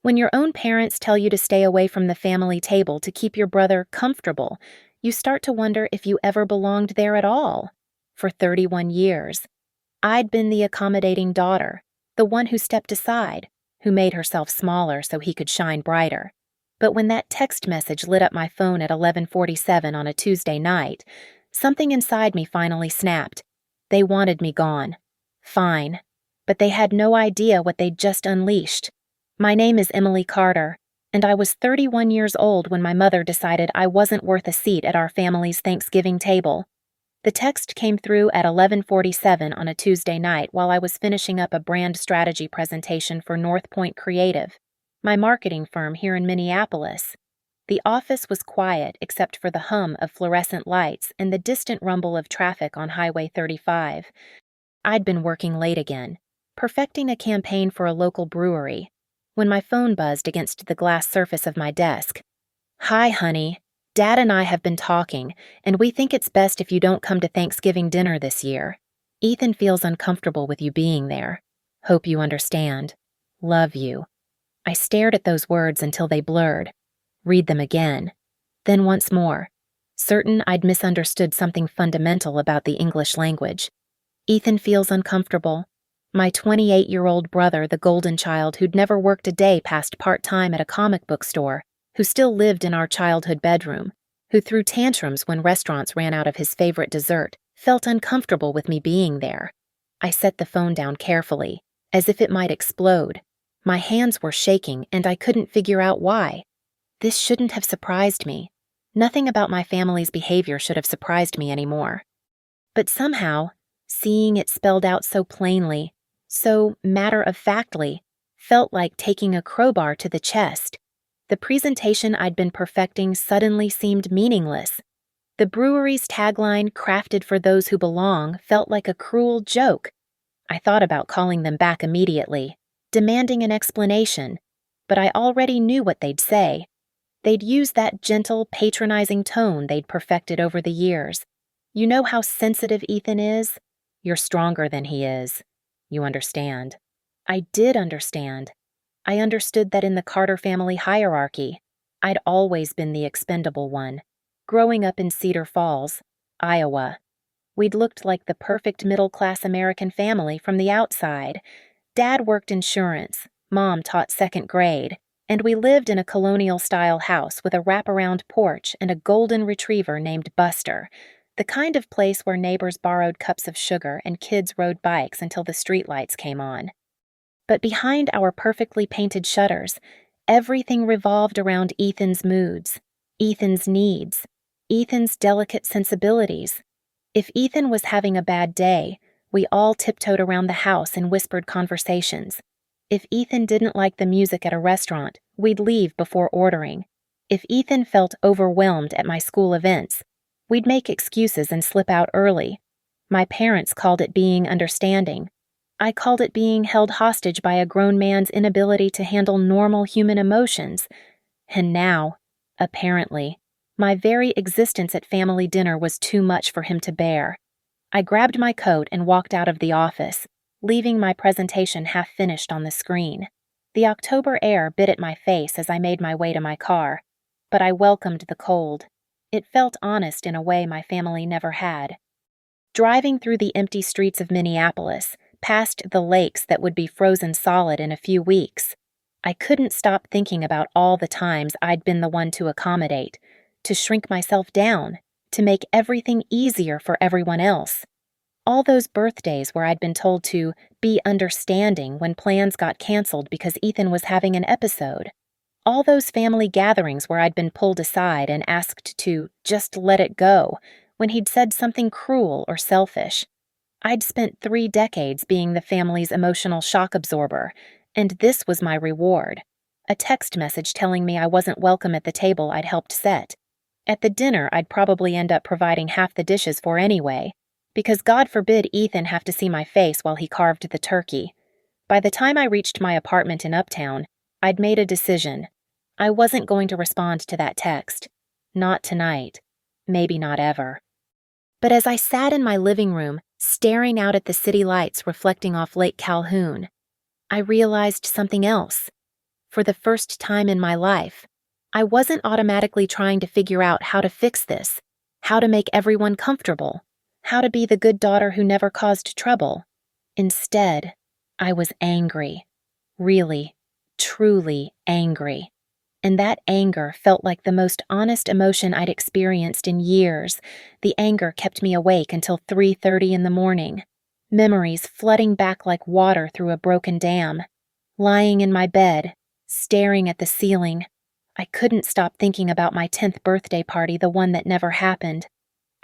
When your own parents tell you to stay away from the family table to keep your brother comfortable, you start to wonder if you ever belonged there at all. For 31 years, I'd been the accommodating daughter, the one who stepped aside, who made herself smaller so he could shine brighter. But when that text message lit up my phone at 11:47 on a Tuesday night, something inside me finally snapped. They wanted me gone. Fine. But they had no idea what they'd just unleashed. My name is Emily Carter, and I was 31 years old when my mother decided I wasn't worth a seat at our family's Thanksgiving table. The text came through at 11:47 on a Tuesday night while I was finishing up a brand strategy presentation for North Point Creative, my marketing firm here in Minneapolis. The office was quiet except for the hum of fluorescent lights and the distant rumble of traffic on Highway 35. I'd been working late again, perfecting a campaign for a local brewery, when my phone buzzed against the glass surface of my desk. "Hi, honey. Dad and I have been talking, and we think it's best if you don't come to Thanksgiving dinner this year. Ethan feels uncomfortable with you being there. Hope you understand. Love you." I stared at those words until they blurred. Read them again. Then once more, certain I'd misunderstood something fundamental about the English language. Ethan feels uncomfortable. My 28-year-old brother, the golden child who'd never worked a day past part-time at a comic book store, who still lived in our childhood bedroom, who threw tantrums when restaurants ran out of his favorite dessert, felt uncomfortable with me being there. I set the phone down carefully, as if it might explode. My hands were shaking, and I couldn't figure out why. This shouldn't have surprised me. Nothing about my family's behavior should have surprised me anymore. But somehow, seeing it spelled out so plainly, so matter-of-factly, felt like taking a crowbar to the chest. The presentation I'd been perfecting suddenly seemed meaningless. The brewery's tagline, "Crafted for those who belong," felt like a cruel joke. I thought about calling them back immediately, demanding an explanation, but I already knew what they'd say. They'd use that gentle, patronizing tone they'd perfected over the years. "You know how sensitive Ethan is? You're stronger than he is. You understand." I did understand. I understood that in the Carter family hierarchy, I'd always been the expendable one. Growing up in Cedar Falls, Iowa, we'd looked like the perfect middle-class American family from the outside. Dad worked insurance, Mom taught second grade, and we lived in a colonial-style house with a wraparound porch and a golden retriever named Buster, the kind of place where neighbors borrowed cups of sugar and kids rode bikes until the streetlights came on. But behind our perfectly painted shutters, everything revolved around Ethan's moods, Ethan's needs, Ethan's delicate sensibilities. If Ethan was having a bad day, we all tiptoed around the house in whispered conversations. If Ethan didn't like the music at a restaurant, we'd leave before ordering. If Ethan felt overwhelmed at my school events, we'd make excuses and slip out early. My parents called it being understanding. I called it being held hostage by a grown man's inability to handle normal human emotions. And now, apparently, my very existence at family dinner was too much for him to bear. I grabbed my coat and walked out of the office, leaving my presentation half finished on the screen. The October air bit at my face as I made my way to my car, but I welcomed the cold. It felt honest in a way my family never had. Driving through the empty streets of Minneapolis, past the lakes that would be frozen solid in a few weeks, I couldn't stop thinking about all the times I'd been the one to accommodate, to shrink myself down, to make everything easier for everyone else. All those birthdays where I'd been told to be understanding when plans got canceled because Ethan was having an episode. All those family gatherings where I'd been pulled aside and asked to just let it go when he'd said something cruel or selfish. I'd spent 3 decades being the family's emotional shock absorber, and this was my reward. A text message telling me I wasn't welcome at the table I'd helped set. At the dinner I'd probably end up providing half the dishes for anyway, because God forbid Ethan have to see my face while he carved the turkey. By the time I reached my apartment in Uptown, I'd made a decision. I wasn't going to respond to that text. Not tonight. Maybe not ever. But as I sat in my living room, staring out at the city lights reflecting off Lake Calhoun, I realized something else. for the first time in my life. I wasn't automatically trying to figure out how to fix this, how to make everyone comfortable, how to be the good daughter who never caused trouble. Instead, I was angry. Really, truly angry. And that anger felt like the most honest emotion I'd experienced in years. The anger kept me awake until 3:30 in the morning. Memories flooding back like water through a broken dam. Lying in my bed, staring at the ceiling, I couldn't stop thinking about my 10th birthday party, the one that never happened.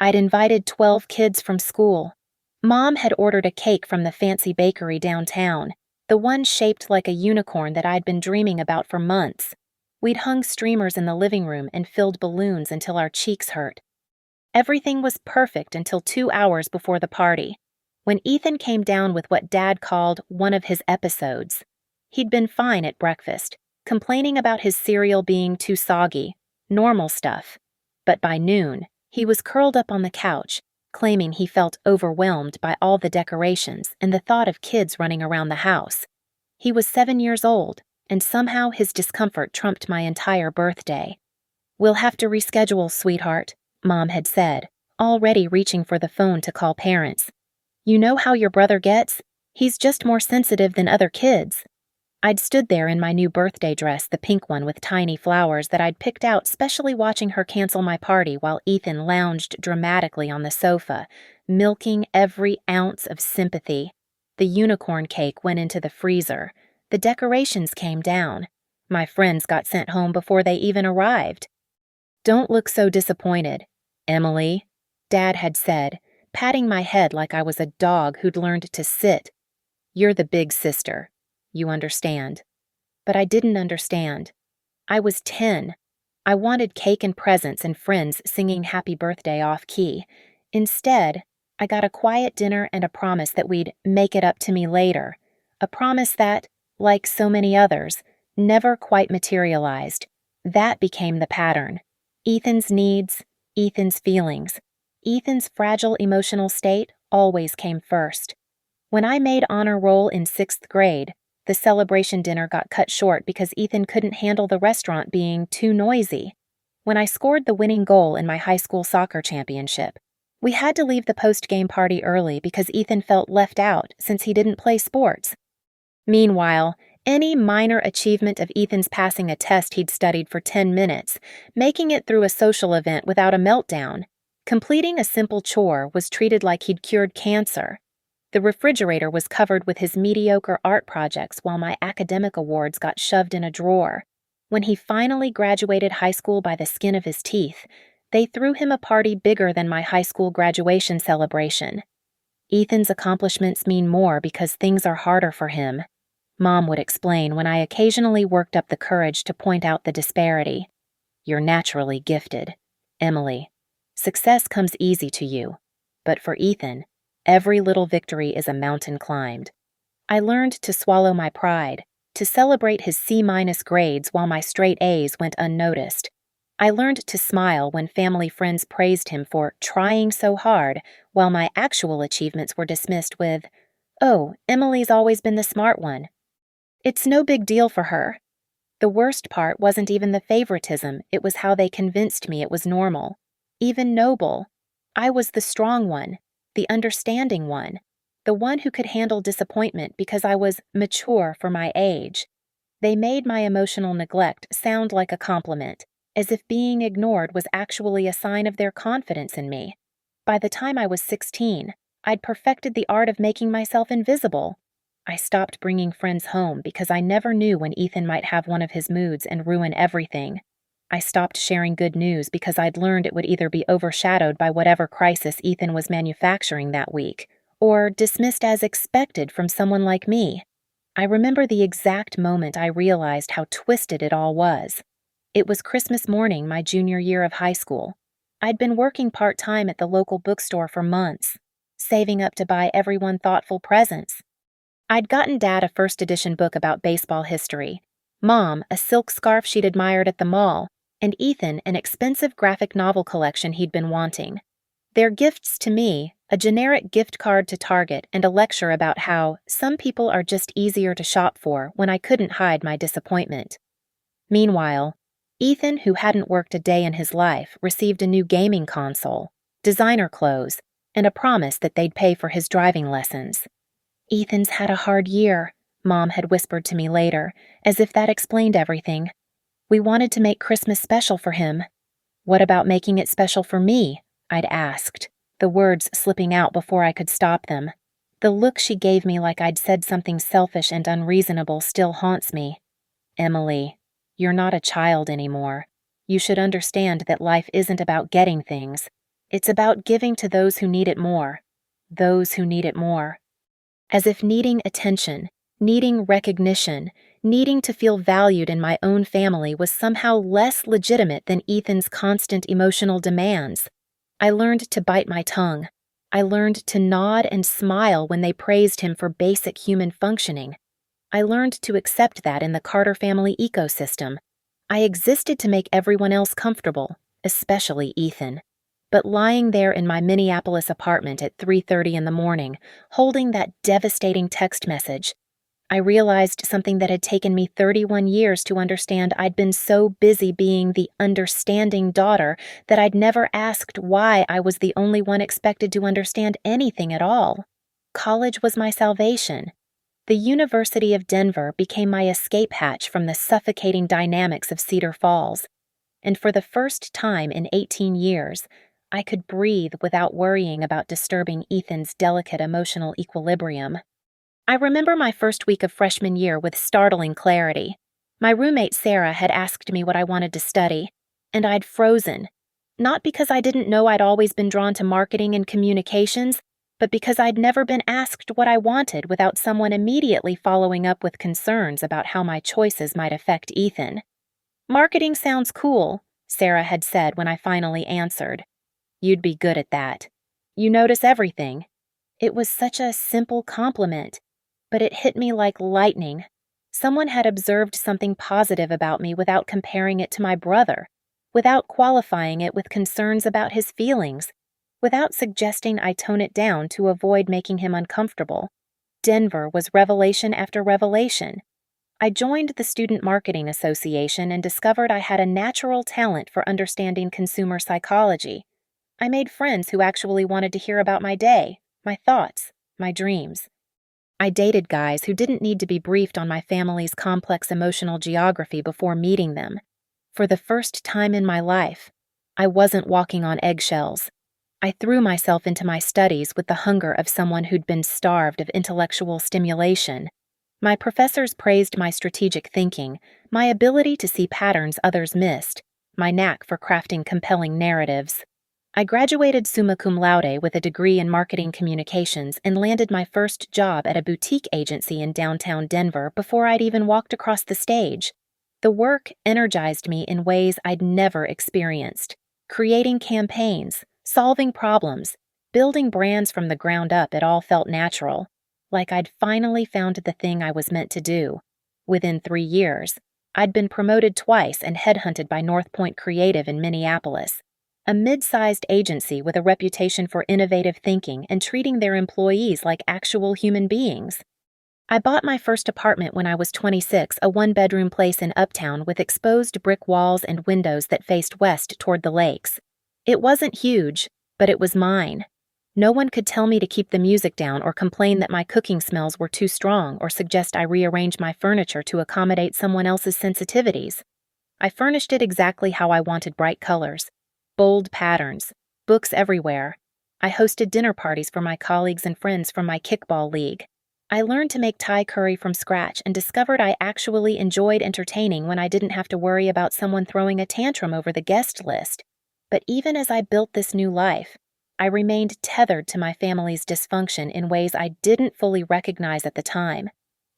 I'd invited 12 kids from school. Mom had ordered a cake from the fancy bakery downtown, the one shaped like a unicorn that I'd been dreaming about for months. We'd hung streamers in the living room and filled balloons until our cheeks hurt. Everything was perfect until 2 hours before the party, when Ethan came down with what Dad called one of his episodes. He'd been fine at breakfast, complaining about his cereal being too soggy, normal stuff. But by noon, he was curled up on the couch, claiming he felt overwhelmed by all the decorations and the thought of kids running around the house. He was 7 years old, and somehow his discomfort trumped my entire birthday. "We'll have to reschedule, sweetheart," Mom had said, already reaching for the phone to call parents. "You know how your brother gets? He's just more sensitive than other kids." I'd stood there in my new birthday dress, the pink one with tiny flowers that I'd picked out specially watching her cancel my party while Ethan lounged dramatically on the sofa, milking every ounce of sympathy. The unicorn cake went into the freezer. The decorations came down. My friends got sent home before they even arrived. "Don't look so disappointed, Emily," Dad had said, patting my head like I was a dog who'd learned to sit. "You're the big sister. You understand." But I didn't understand. I was 10. I wanted cake and presents and friends singing happy birthday off-key. Instead, I got a quiet dinner and a promise that we'd make it up to me later. A promise that, like so many others, never quite materialized. That became the pattern. Ethan's needs, Ethan's feelings, Ethan's fragile emotional state always came first. When I made honor roll in 6th grade, the celebration dinner got cut short because Ethan couldn't handle the restaurant being too noisy. When I scored the winning goal in my high school soccer championship, we had to leave the post-game party early because Ethan felt left out since he didn't play sports. Meanwhile, any minor achievement of Ethan's passing a test he'd studied for 10 minutes, making it through a social event without a meltdown, completing a simple chore was treated like he'd cured cancer. The refrigerator was covered with his mediocre art projects while my academic awards got shoved in a drawer. When he finally graduated high school by the skin of his teeth, they threw him a party bigger than my high school graduation celebration. "Ethan's accomplishments mean more because things are harder for him," Mom would explain when I occasionally worked up the courage to point out the disparity. "You're naturally gifted, Emily. Success comes easy to you. But for Ethan, every little victory is a mountain climbed." I learned to swallow my pride, to celebrate his C- grades while my straight A's went unnoticed. I learned to smile when family friends praised him for trying so hard while my actual achievements were dismissed with, "Oh, Emily's always been the smart one. It's no big deal for her." The worst part wasn't even the favoritism, it was how they convinced me it was normal, even noble. I was the strong one, the understanding one, the one who could handle disappointment because I was mature for my age. They made my emotional neglect sound like a compliment, as if being ignored was actually a sign of their confidence in me. By the time I was 16, I'd perfected the art of making myself invisible. I stopped bringing friends home because I never knew when Ethan might have one of his moods and ruin everything. I stopped sharing good news because I'd learned it would either be overshadowed by whatever crisis Ethan was manufacturing that week, or dismissed as expected from someone like me. I remember the exact moment I realized how twisted it all was. It was Christmas morning my junior year of high school. I'd been working part-time at the local bookstore for months, saving up to buy everyone thoughtful presents. I'd gotten Dad a first edition book about baseball history, Mom a silk scarf she'd admired at the mall, and Ethan an expensive graphic novel collection he'd been wanting. Their gifts to me, a generic gift card to Target and a lecture about how some people are just easier to shop for when I couldn't hide my disappointment. Meanwhile, Ethan, who hadn't worked a day in his life, received a new gaming console, designer clothes, and a promise that they'd pay for his driving lessons. "Ethan's had a hard year," Mom had whispered to me later, as if that explained everything. "We wanted to make Christmas special for him." "What about making it special for me?" I'd asked, the words slipping out before I could stop them. The look she gave me like I'd said something selfish and unreasonable still haunts me. "Emily, you're not a child anymore. You should understand that life isn't about getting things. It's about giving to those who need it more. Those who need it more." As if needing attention, needing recognition, needing to feel valued in my own family was somehow less legitimate than Ethan's constant emotional demands. I learned to bite my tongue. I learned to nod and smile when they praised him for basic human functioning. I learned to accept that in the Carter family ecosystem. I existed to make everyone else comfortable, especially Ethan. But lying there in my Minneapolis apartment at 3:30 in the morning, holding that devastating text message, I realized something that had taken me 31 years to understand. I'd been so busy being the understanding daughter that I'd never asked why I was the only one expected to understand anything at all. College was my salvation. The University of Denver became my escape hatch from the suffocating dynamics of Cedar Falls. And for the first time in 18 years, I could breathe without worrying about disturbing Ethan's delicate emotional equilibrium. I remember my first week of freshman year with startling clarity. My roommate Sarah had asked me what I wanted to study, and I'd frozen. Not because I didn't know I'd always been drawn to marketing and communications, but because I'd never been asked what I wanted without someone immediately following up with concerns about how my choices might affect Ethan. "Marketing sounds cool," Sarah had said when I finally answered. "You'd be good at that. You notice everything." It was such a simple compliment, but it hit me like lightning. Someone had observed something positive about me without comparing it to my brother, without qualifying it with concerns about his feelings, without suggesting I tone it down to avoid making him uncomfortable. Denver was revelation after revelation. I joined the Student Marketing Association and discovered I had a natural talent for understanding consumer psychology. I made friends who actually wanted to hear about my day, my thoughts, my dreams. I dated guys who didn't need to be briefed on my family's complex emotional geography before meeting them. For the first time in my life, I wasn't walking on eggshells. I threw myself into my studies with the hunger of someone who'd been starved of intellectual stimulation. My professors praised my strategic thinking, my ability to see patterns others missed, my knack for crafting compelling narratives. I graduated summa cum laude with a degree in marketing communications and landed my first job at a boutique agency in downtown Denver before I'd even walked across the stage. The work energized me in ways I'd never experienced. Creating campaigns, solving problems, building brands from the ground up, it all felt natural, like I'd finally found the thing I was meant to do. Within 3 years, I'd been promoted twice and headhunted by North Point Creative in Minneapolis, a mid-sized agency with a reputation for innovative thinking and treating their employees like actual human beings. I bought my first apartment when I was 26, a one-bedroom place in Uptown with exposed brick walls and windows that faced west toward the lakes. It wasn't huge, but it was mine. No one could tell me to keep the music down or complain that my cooking smells were too strong or suggest I rearrange my furniture to accommodate someone else's sensitivities. I furnished it exactly how I wanted: bright colors, bold patterns, books everywhere. I hosted dinner parties for my colleagues and friends from my kickball league. I learned to make Thai curry from scratch and discovered I actually enjoyed entertaining when I didn't have to worry about someone throwing a tantrum over the guest list. But even as I built this new life, I remained tethered to my family's dysfunction in ways I didn't fully recognize at the time.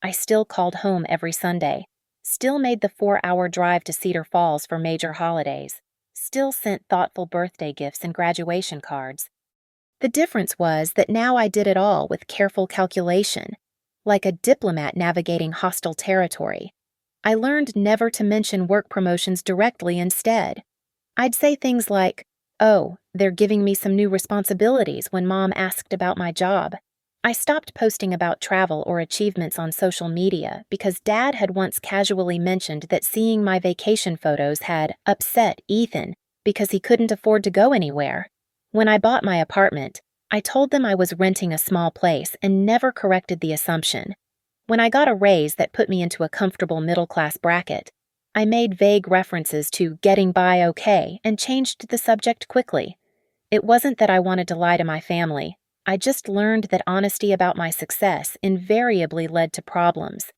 I still called home every Sunday, still made the 4-hour drive to Cedar Falls for major holidays, still sent thoughtful birthday gifts and graduation cards. The difference was that now I did it all with careful calculation, like a diplomat navigating hostile territory. I learned never to mention work promotions directly instead. I'd say things like, "Oh, they're giving me some new responsibilities," when Mom asked about my job. I stopped posting about travel or achievements on social media because Dad had once casually mentioned that seeing my vacation photos had upset Ethan because he couldn't afford to go anywhere. When I bought my apartment, I told them I was renting a small place and never corrected the assumption. When I got a raise that put me into a comfortable middle-class bracket, I made vague references to getting by okay and changed the subject quickly. It wasn't that I wanted to lie to my family. I just learned that honesty about my success invariably led to problems.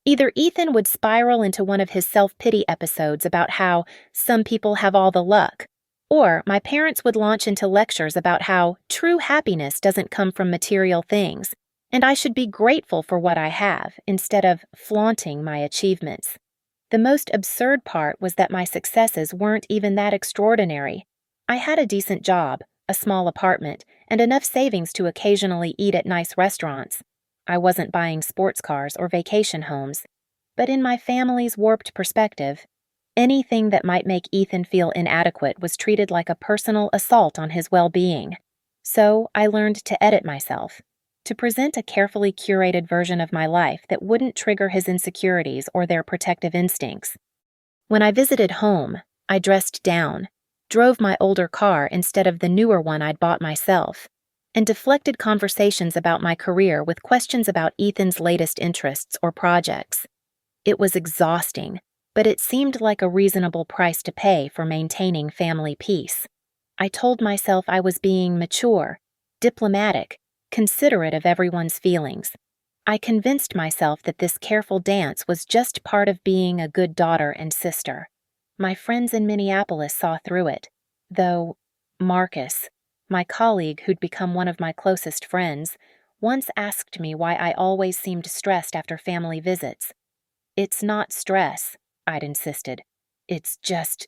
Either Ethan would spiral into one of his self-pity episodes about how some people have all the luck, or my parents would launch into lectures about how true happiness doesn't come from material things, and I should be grateful for what I have instead of flaunting my achievements. The most absurd part was that my successes weren't even that extraordinary. I had a decent job, a small apartment, and enough savings to occasionally eat at nice restaurants. I wasn't buying sports cars or vacation homes. But in my family's warped perspective, anything that might make Ethan feel inadequate was treated like a personal assault on his well-being. So I learned to edit myself, to present a carefully curated version of my life that wouldn't trigger his insecurities or their protective instincts. When I visited home, I dressed down, drove my older car instead of the newer one I'd bought myself, and deflected conversations about my career with questions about Ethan's latest interests or projects. It was exhausting, but it seemed like a reasonable price to pay for maintaining family peace. I told myself I was being mature, diplomatic, considerate of everyone's feelings. I convinced myself that this careful dance was just part of being a good daughter and sister. My friends in Minneapolis saw through it, though Marcus, my colleague who'd become one of my closest friends, once asked me why I always seemed stressed after family visits. "It's not stress," I'd insisted. "It's just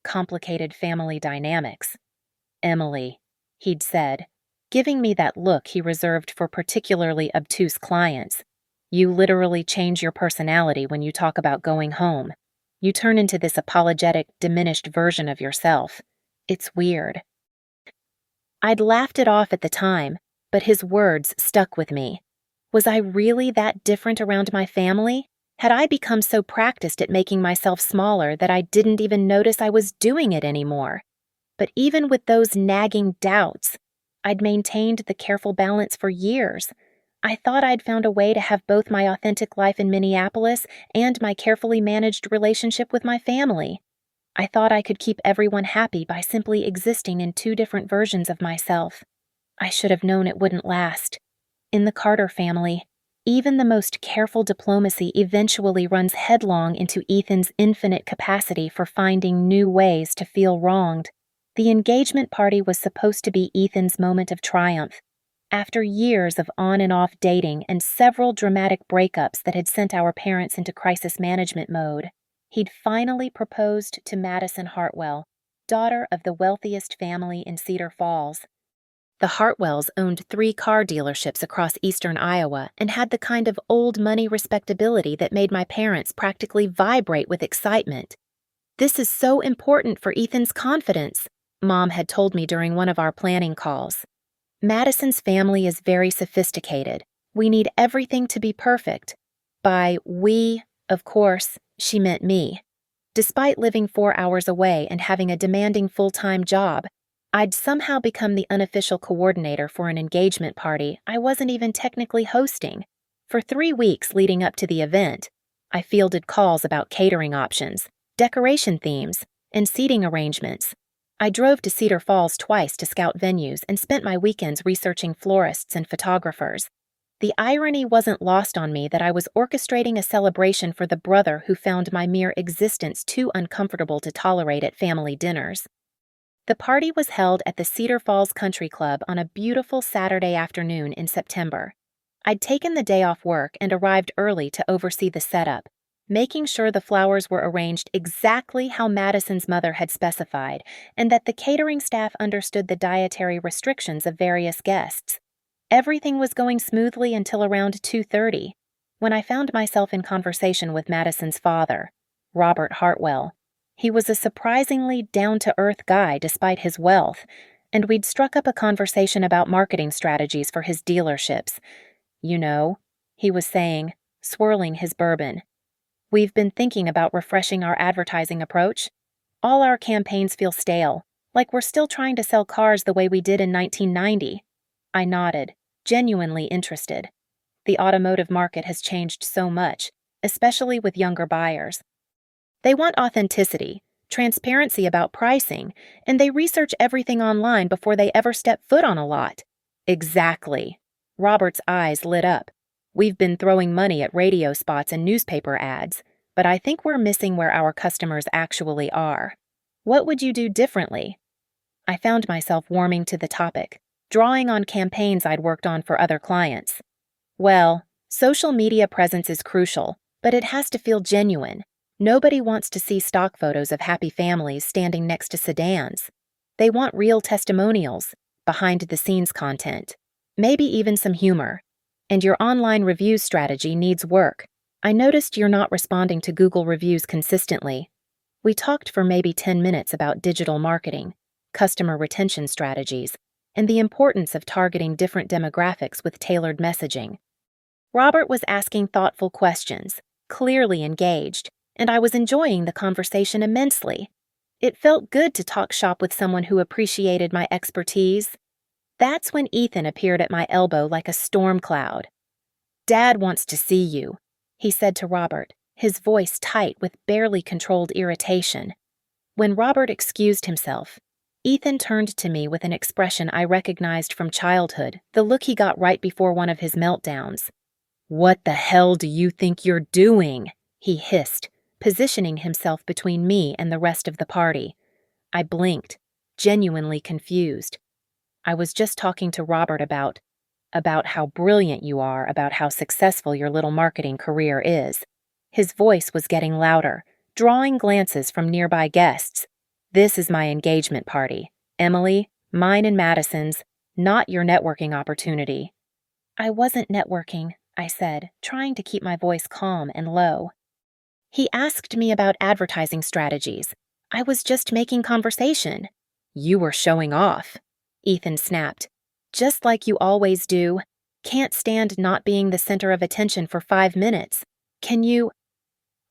complicated family dynamics." "Emily," he'd said, giving me that look he reserved for particularly obtuse clients, "you literally change your personality when you talk about going home. You turn into this apologetic, diminished version of yourself. It's weird." I'd laughed it off at the time, but his words stuck with me. Was I really that different around my family? Had I become so practiced at making myself smaller that I didn't even notice I was doing it anymore? But even with those nagging doubts, I'd maintained the careful balance for years. I thought I'd found a way to have both my authentic life in Minneapolis and my carefully managed relationship with my family. I thought I could keep everyone happy by simply existing in two different versions of myself. I should have known it wouldn't last. In the Carter family, even the most careful diplomacy eventually runs headlong into Ethan's infinite capacity for finding new ways to feel wronged. The engagement party was supposed to be Ethan's moment of triumph. After years of on and off dating and several dramatic breakups that had sent our parents into crisis management mode, he'd finally proposed to Madison Hartwell, daughter of the wealthiest family in Cedar Falls. The Hartwells owned 3 car dealerships across eastern Iowa and had the kind of old money respectability that made my parents practically vibrate with excitement. "This is so important for Ethan's confidence," Mom had told me during one of our planning calls. "Madison's family is very sophisticated. We need everything to be perfect." By we, of course, she meant me. Despite living 4 hours away and having a demanding full-time job, I'd somehow become the unofficial coordinator for an engagement party I wasn't even technically hosting. For 3 weeks leading up to the event, I fielded calls about catering options, decoration themes, and seating arrangements. I drove to Cedar Falls twice to scout venues and spent my weekends researching florists and photographers. The irony wasn't lost on me that I was orchestrating a celebration for the brother who found my mere existence too uncomfortable to tolerate at family dinners. The party was held at the Cedar Falls Country Club on a beautiful Saturday afternoon in September. I'd taken the day off work and arrived early to oversee the setup, making sure the flowers were arranged exactly how Madison's mother had specified and that the catering staff understood the dietary restrictions of various guests. Everything was going smoothly until around 2:30, when I found myself in conversation with Madison's father, Robert Hartwell. He was a surprisingly down-to-earth guy despite his wealth, and we'd struck up a conversation about marketing strategies for his dealerships. You know, he was saying, swirling his bourbon. We've been thinking about refreshing our advertising approach. All our campaigns feel stale, like we're still trying to sell cars the way we did in 1990. I nodded, genuinely interested. The automotive market has changed so much, especially with younger buyers. They want authenticity, transparency about pricing, and they research everything online before they ever step foot on a lot. Exactly. Robert's eyes lit up. We've been throwing money at radio spots and newspaper ads, but I think we're missing where our customers actually are. What would you do differently? I found myself warming to the topic, drawing on campaigns I'd worked on for other clients. Well, social media presence is crucial, but it has to feel genuine. Nobody wants to see stock photos of happy families standing next to sedans. They want real testimonials, behind-the-scenes content, maybe even some humor. And your online reviews strategy needs work. I noticed you're not responding to Google reviews consistently. We talked for maybe 10 minutes about digital marketing, customer retention strategies, and the importance of targeting different demographics with tailored messaging. Robert was asking thoughtful questions, clearly engaged, and I was enjoying the conversation immensely. It felt good to talk shop with someone who appreciated my expertise. That's when Ethan appeared at my elbow like a storm cloud. "Dad wants to see you," he said to Robert, his voice tight with barely controlled irritation. When Robert excused himself, Ethan turned to me with an expression I recognized from childhood, the look he got right before one of his meltdowns. "What the hell do you think you're doing?" he hissed, positioning himself between me and the rest of the party. I blinked, genuinely confused. I was just talking to Robert about how brilliant you are, about how successful your little marketing career is. His voice was getting louder, drawing glances from nearby guests. "This is my engagement party. Emily, mine and Madison's, not your networking opportunity." "I wasn't networking," I said, trying to keep my voice calm and low. "He asked me about advertising strategies. I was just making conversation." "You were showing off," Ethan snapped. "Just like you always do. Can't stand not being the center of attention for 5 minutes. Can you—"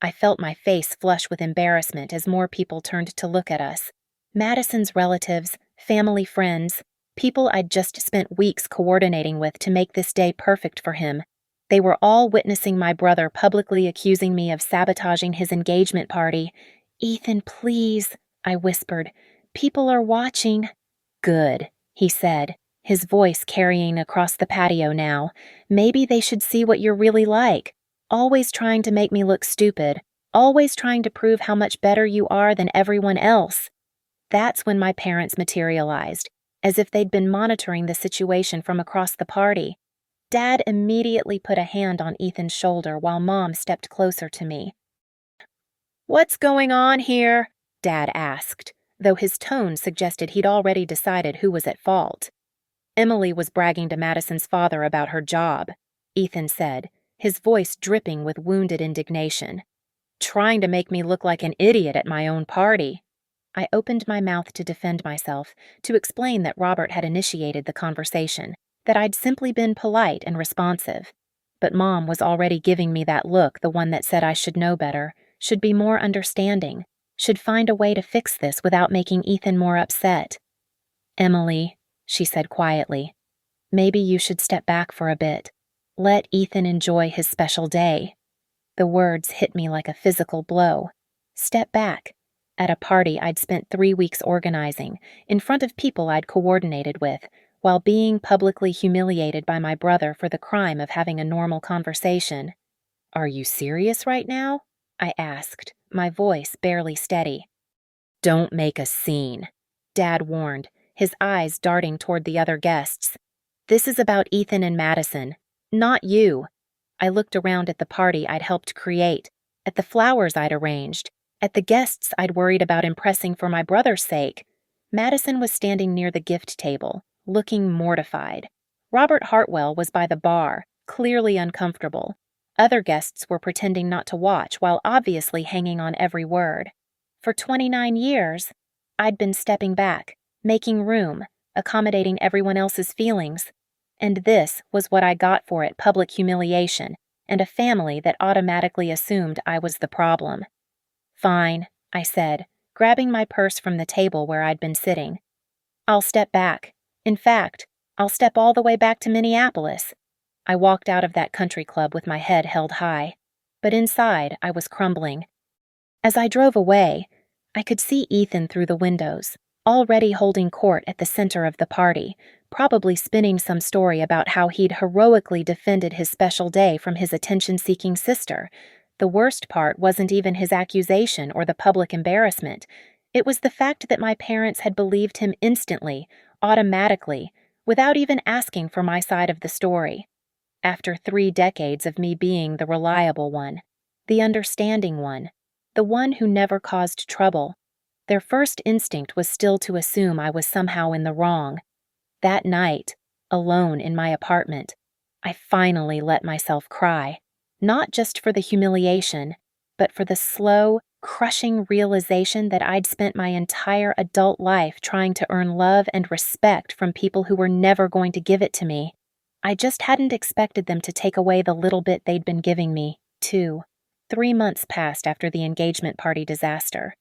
I felt my face flush with embarrassment as more people turned to look at us. Madison's relatives, family friends, people I'd just spent weeks coordinating with to make this day perfect for him. They were all witnessing my brother publicly accusing me of sabotaging his engagement party. "Ethan, please," I whispered. "People are watching." "Good," he said, his voice carrying across the patio now. "Maybe they should see what you're really like. Always trying to make me look stupid. Always trying to prove how much better you are than everyone else." That's when my parents materialized, as if they'd been monitoring the situation from across the party. Dad immediately put a hand on Ethan's shoulder while Mom stepped closer to me. "What's going on here?" Dad asked, though his tone suggested he'd already decided who was at fault. "Emily was bragging to Madison's father about her job," Ethan said, his voice dripping with wounded indignation. "Trying to make me look like an idiot at my own party." I opened my mouth to defend myself, to explain that Robert had initiated the conversation, that I'd simply been polite and responsive. But Mom was already giving me that look, the one that said I should know better, should be more understanding, should find a way to fix this without making Ethan more upset. "Emily," she said quietly, "maybe you should step back for a bit. Let Ethan enjoy his special day." The words hit me like a physical blow. Step back. At a party I'd spent 3 weeks organizing, in front of people I'd coordinated with, while being publicly humiliated by my brother for the crime of having a normal conversation. "Are you serious right now?" I asked, my voice barely steady. "Don't make a scene," Dad warned, his eyes darting toward the other guests. "This is about Ethan and Madison, not you." I looked around at the party I'd helped create, at the flowers I'd arranged, at the guests I'd worried about impressing for my brother's sake. Madison was standing near the gift table, looking mortified. Robert Hartwell was by the bar, clearly uncomfortable. Other guests were pretending not to watch while obviously hanging on every word. For 29 years, I'd been stepping back, making room, accommodating everyone else's feelings. And this was what I got for it: public humiliation, and a family that automatically assumed I was the problem. "Fine," I said, grabbing my purse from the table where I'd been sitting. "I'll step back. In fact, I'll step all the way back to Minneapolis." I walked out of that country club with my head held high, but inside I was crumbling. As I drove away, I could see Ethan through the windows, already holding court at the center of the party, probably spinning some story about how he'd heroically defended his special day from his attention-seeking sister. The worst part wasn't even his accusation or the public embarrassment. It was the fact that my parents had believed him instantly, automatically, without even asking for my side of the story. After 3 decades of me being the reliable one, the understanding one, the one who never caused trouble, their first instinct was still to assume I was somehow in the wrong. That night, alone in my apartment, I finally let myself cry, not just for the humiliation, but for the slow, crushing realization that I'd spent my entire adult life trying to earn love and respect from people who were never going to give it to me. I just hadn't expected them to take away the little bit they'd been giving me, too. 3 months passed after the engagement party disaster.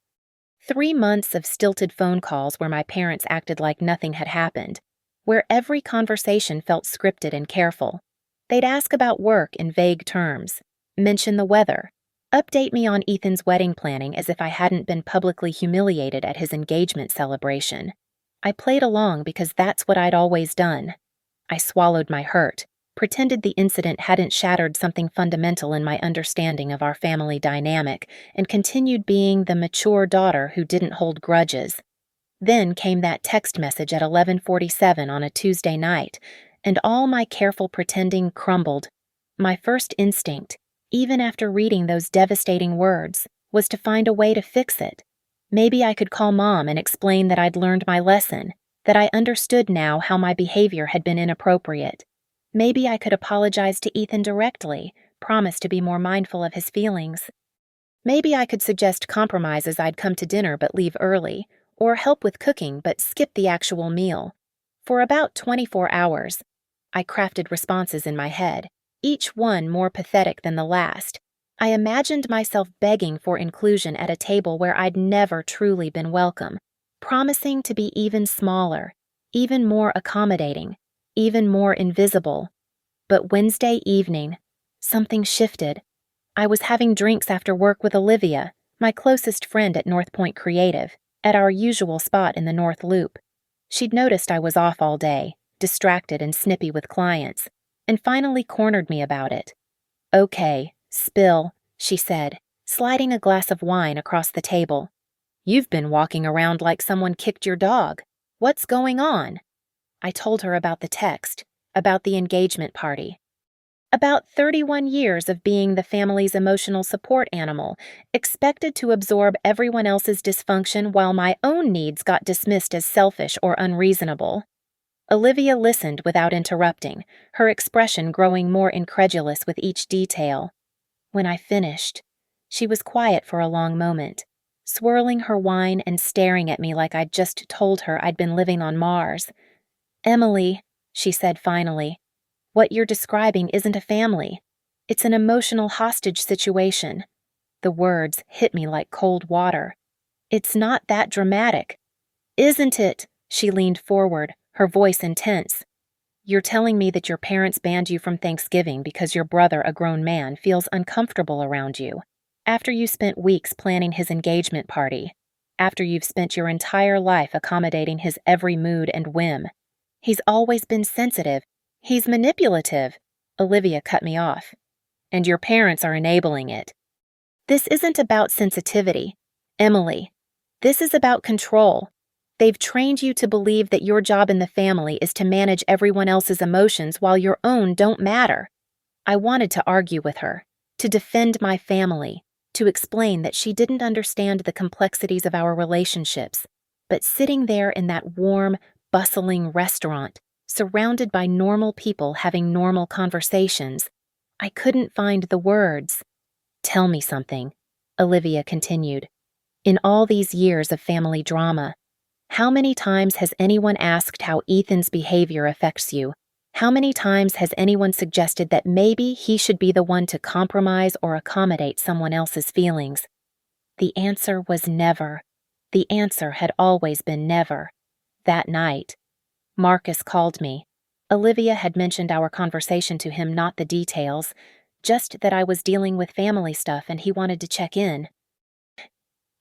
3 months of stilted phone calls where my parents acted like nothing had happened, where every conversation felt scripted and careful. They'd ask about work in vague terms, mention the weather, update me on Ethan's wedding planning as if I hadn't been publicly humiliated at his engagement celebration. I played along because that's what I'd always done. I swallowed my hurt, pretended the incident hadn't shattered something fundamental in my understanding of our family dynamic, and continued being the mature daughter who didn't hold grudges. Then came that text message at 11:47 on a Tuesday night, and all my careful pretending crumbled. My first instinct, even after reading those devastating words, was to find a way to fix it. Maybe I could call Mom and explain that I'd learned my lesson, that I understood now how my behavior had been inappropriate. Maybe I could apologize to Ethan directly, promise to be more mindful of his feelings. Maybe I could suggest compromises: I'd come to dinner but leave early, or help with cooking but skip the actual meal. For about 24 hours, I crafted responses in my head, each one more pathetic than the last. I imagined myself begging for inclusion at a table where I'd never truly been welcome, promising to be even smaller, even more accommodating, even more invisible. But Wednesday evening, something shifted. I was having drinks after work with Olivia, my closest friend at North Point Creative, at our usual spot in the North Loop. She'd noticed I was off all day, distracted and snippy with clients, and finally cornered me about it. "Okay, spill," she said, sliding a glass of wine across the table. "You've been walking around like someone kicked your dog. What's going on?" I told her about the text, about the engagement party, about 31 years of being the family's emotional support animal, expected to absorb everyone else's dysfunction while my own needs got dismissed as selfish or unreasonable. Olivia listened without interrupting, her expression growing more incredulous with each detail. When I finished, she was quiet for a long moment, swirling her wine and staring at me like I'd just told her I'd been living on Mars. "Emily," she said finally, "what you're describing isn't a family. It's an emotional hostage situation." The words hit me like cold water. "It's not that dramatic." "Isn't it?" She leaned forward, her voice intense. "You're telling me that your parents banned you from Thanksgiving because your brother, a grown man, feels uncomfortable around you, after you spent weeks planning his engagement party, after you've spent your entire life accommodating his every mood and whim. He's always been sensitive. He's manipulative." Olivia cut me off. "And your parents are enabling it." "This isn't about sensitivity, Emily. This is about control. They've trained you to believe that your job in the family is to manage everyone else's emotions while your own don't matter." I wanted to argue with her, to defend my family, to explain that she didn't understand the complexities of our relationships, but sitting there in that warm, bustling restaurant, surrounded by normal people having normal conversations, I couldn't find the words. "Tell me something," Olivia continued. "In all these years of family drama, How many times has anyone asked how Ethan's behavior affects you? How many times has anyone suggested that maybe he should be the one to compromise or accommodate someone else's feelings? The answer was never. The answer had always been never. That night, Marcus called me. Olivia had mentioned our conversation to him, not the details, just that I was dealing with family stuff and he wanted to check in.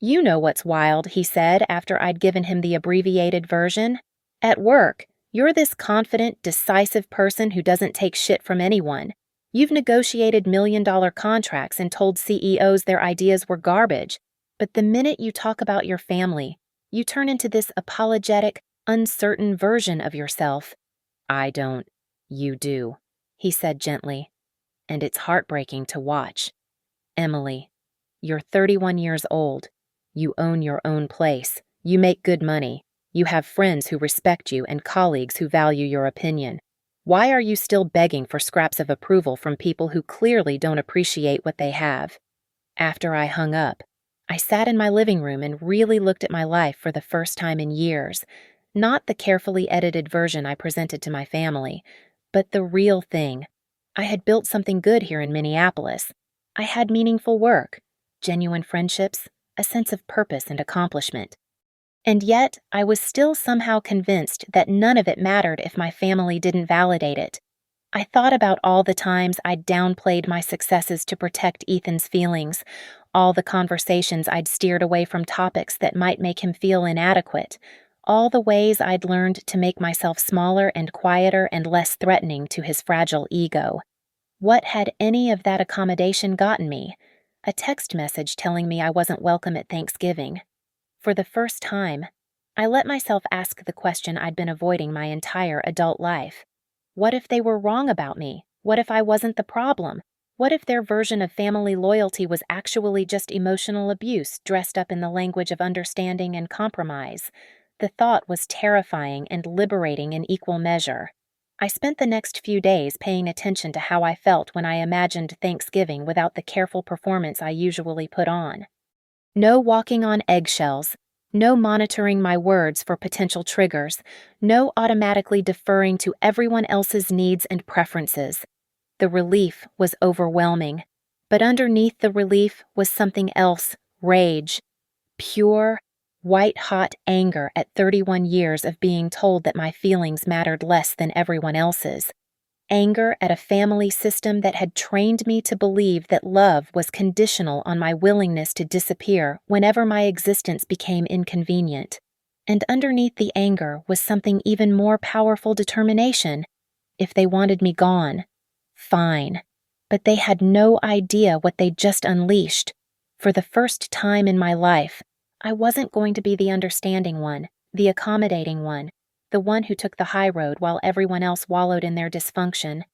"You know what's wild," he said after I'd given him the abbreviated version. "At work, you're this confident, decisive person who doesn't take shit from anyone. You've negotiated million-dollar contracts and told CEOs their ideas were garbage. But the minute you talk about your family, you turn into this apologetic, uncertain version of yourself." "I don't. You do," he said gently. "And it's heartbreaking to watch. Emily, you're 31 years old. You own your own place. You make good money. You have friends who respect you and colleagues who value your opinion. Why are you still begging for scraps of approval from people who clearly don't appreciate what they have?" After I hung up, I sat in my living room and really looked at my life for the first time in years. Not the carefully edited version I presented to my family, but the real thing. I had built something good here in Minneapolis. I had meaningful work, genuine friendships, a sense of purpose and accomplishment. And yet, I was still somehow convinced that none of it mattered if my family didn't validate it. I thought about all the times I'd downplayed my successes to protect Ethan's feelings, all the conversations I'd steered away from topics that might make him feel inadequate, all the ways I'd learned to make myself smaller and quieter and less threatening to his fragile ego. What had any of that accommodation gotten me? A text message telling me I wasn't welcome at Thanksgiving. For the first time, I let myself ask the question I'd been avoiding my entire adult life. What if they were wrong about me? What if I wasn't the problem? What if their version of family loyalty was actually just emotional abuse dressed up in the language of understanding and compromise? The thought was terrifying and liberating in equal measure. I spent the next few days paying attention to how I felt when I imagined Thanksgiving without the careful performance I usually put on. No walking on eggshells, no monitoring my words for potential triggers, no automatically deferring to everyone else's needs and preferences. The relief was overwhelming, but underneath the relief was something else, rage. Pure, white-hot anger at 31 years of being told that my feelings mattered less than everyone else's. Anger at a family system that had trained me to believe that love was conditional on my willingness to disappear whenever my existence became inconvenient. And underneath the anger was something even more powerful determination. If they wanted me gone, fine. But they had no idea what they'd just unleashed. For the first time in my life, I wasn't going to be the understanding one, the accommodating one, the one who took the high road while everyone else wallowed in their dysfunction.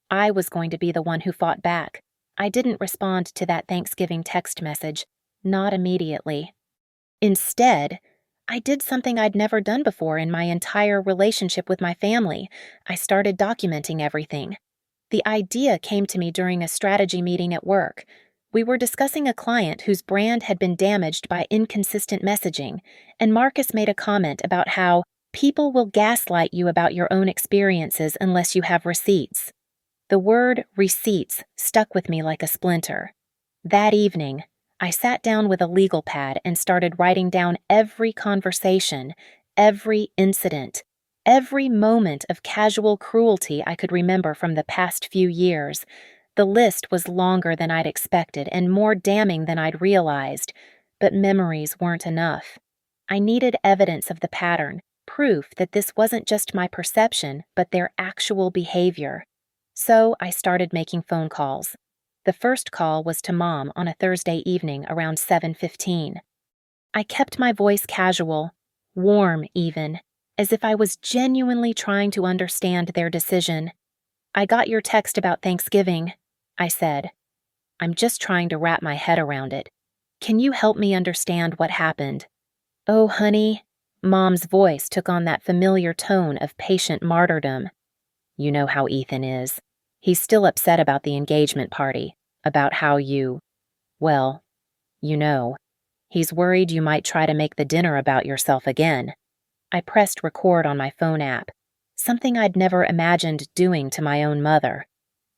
I was going to be the one who fought back. I didn't respond to that Thanksgiving text message, not immediately. Instead, I did something I'd never done before in my entire relationship with my family. I started documenting everything. The idea came to me during a strategy meeting at work. We were discussing a client whose brand had been damaged by inconsistent messaging, and Marcus made a comment about how people will gaslight you about your own experiences unless you have receipts. The word receipts stuck with me like a splinter. That evening, I sat down with a legal pad and started writing down every conversation, every incident, every moment of casual cruelty I could remember from the past few years. The list was longer than I'd expected and more damning than I'd realized, but memories weren't enough. I needed evidence of the pattern, proof that this wasn't just my perception, but their actual behavior. So I started making phone calls. The first call was to Mom on a Thursday evening around 7:15. I kept my voice casual, warm even, as if I was genuinely trying to understand their decision. "I got your text about Thanksgiving," I said. "I'm just trying to wrap my head around it. Can you help me understand what happened?" "Oh, honey," Mom's voice took on that familiar tone of patient martyrdom. "You know how Ethan is. He's still upset about the engagement party, about how well, you know. He's worried you might try to make the dinner about yourself again." I pressed record on my phone app, something I'd never imagined doing to my own mother.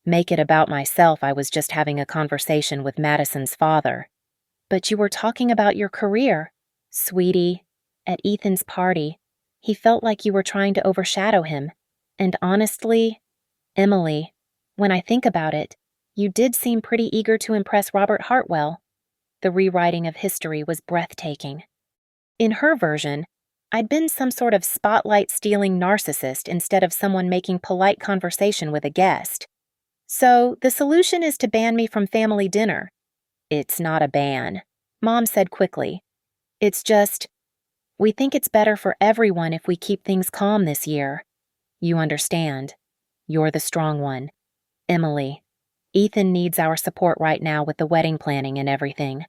Make it about myself I was just having a conversation with Madison's father. But you were talking about your career, sweetie. At Ethan's party, he felt like you were trying to overshadow him. And honestly, Emily, when I think about it, you did seem pretty eager to impress Robert Hartwell. The rewriting of history was breathtaking. In her version, I'd been some sort of spotlight-stealing narcissist instead of someone making polite conversation with a guest. So, the solution is to ban me from family dinner. It's not a ban, Mom said quickly. It's just, we think it's better for everyone if we keep things calm this year. You understand. You're the strong one. Emily, Ethan needs our support right now with the wedding planning and everything.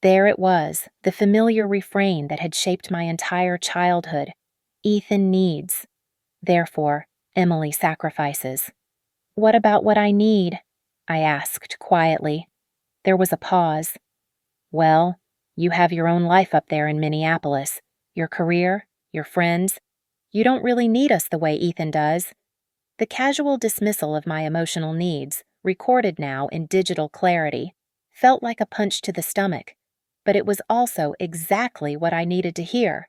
There it was, the familiar refrain that had shaped my entire childhood. Ethan needs. Therefore, Emily sacrifices. What about what I need? I asked quietly. There was a pause. Well, you have your own life up there in Minneapolis, your career, your friends. You don't really need us the way Ethan does. The casual dismissal of my emotional needs, recorded now in digital clarity, felt like a punch to the stomach, but it was also exactly what I needed to hear.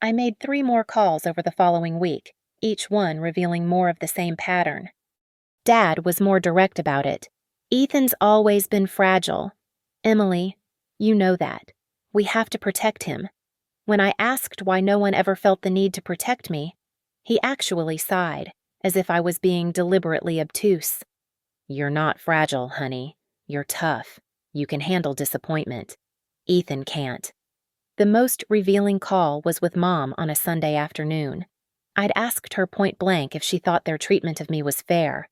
I made 3 more calls over the following week, each one revealing more of the same pattern. Dad was more direct about it. Ethan's always been fragile. Emily, you know that. We have to protect him. When I asked why no one ever felt the need to protect me, he actually sighed, as if I was being deliberately obtuse. You're not fragile, honey. You're tough. You can handle disappointment. Ethan can't. The most revealing call was with Mom on a Sunday afternoon. I'd asked her point blank if she thought their treatment of me was fair.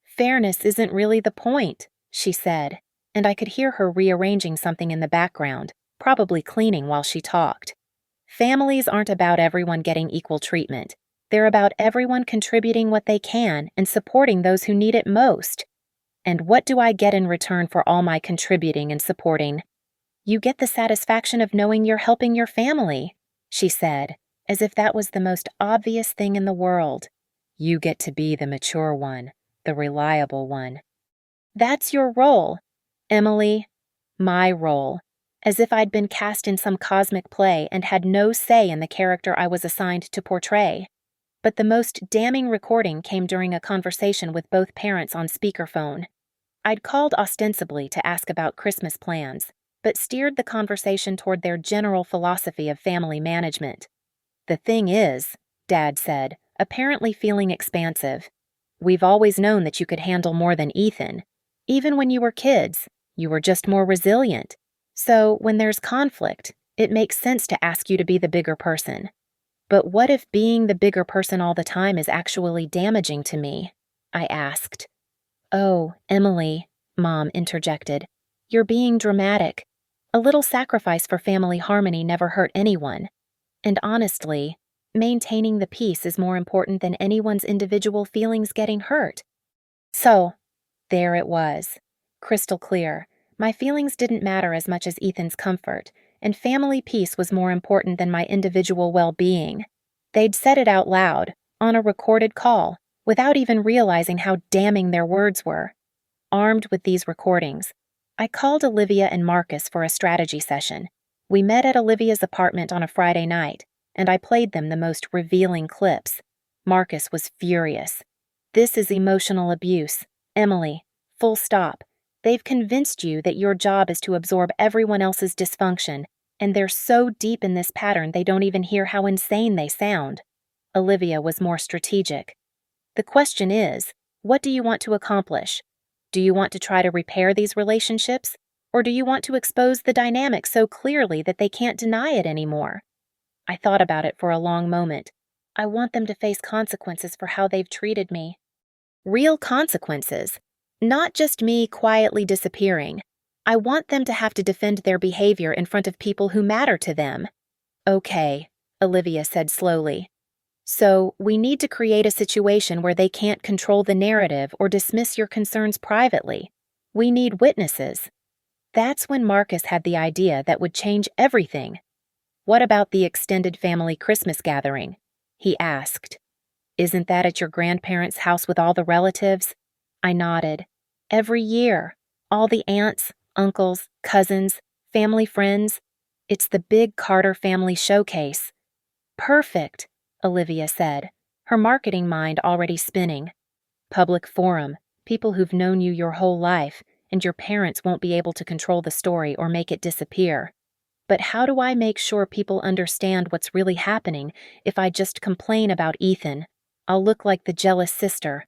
Fairness isn't really the point, she said, and I could hear her rearranging something in the background, probably cleaning while she talked. Families aren't about everyone getting equal treatment. They're about everyone contributing what they can and supporting those who need it most. And what do I get in return for all my contributing and supporting? You get the satisfaction of knowing you're helping your family, she said, as if that was the most obvious thing in the world. You get to be the mature one, the reliable one. That's your role, Emily. My role. As if I'd been cast in some cosmic play and had no say in the character I was assigned to portray. But the most damning recording came during a conversation with both parents on speakerphone. I'd called ostensibly to ask about Christmas plans, but steered the conversation toward their general philosophy of family management. The thing is, Dad said, apparently feeling expansive, we've always known that you could handle more than Ethan. Even when you were kids, you were just more resilient. So, when there's conflict, it makes sense to ask you to be the bigger person. But what if being the bigger person all the time is actually damaging to me? I asked. Oh, Emily, Mom interjected. You're being dramatic. A little sacrifice for family harmony never hurt anyone. And honestly, maintaining the peace is more important than anyone's individual feelings getting hurt. So, there it was. Crystal clear. My feelings didn't matter as much as Ethan's comfort, and family peace was more important than my individual well-being. They'd said it out loud, on a recorded call, without even realizing how damning their words were. Armed with these recordings, I called Olivia and Marcus for a strategy session. We met at Olivia's apartment on a Friday night, and I played them the most revealing clips. Marcus was furious. This is emotional abuse. Emily, full stop. They've convinced you that your job is to absorb everyone else's dysfunction, and they're so deep in this pattern they don't even hear how insane they sound. Olivia was more strategic. The question is, what do you want to accomplish? Do you want to try to repair these relationships, or do you want to expose the dynamic so clearly that they can't deny it anymore? I thought about it for a long moment. I want them to face consequences for how they've treated me. Real consequences. Not just me quietly disappearing. I want them to have to defend their behavior in front of people who matter to them. Okay, Olivia said slowly. So, we need to create a situation where they can't control the narrative or dismiss your concerns privately. We need witnesses. That's when Marcus had the idea that would change everything. "What about the extended family Christmas gathering?" he asked. "Isn't that at your grandparents' house with all the relatives?" I nodded. "Every year. All the aunts, uncles, cousins, family friends. It's the big Carter family showcase." "Perfect," Olivia said, her marketing mind already spinning. "Public forum, people who've known you your whole life, and your parents won't be able to control the story or make it disappear. But how do I make sure people understand what's really happening if I just complain about Ethan? I'll look like the jealous sister."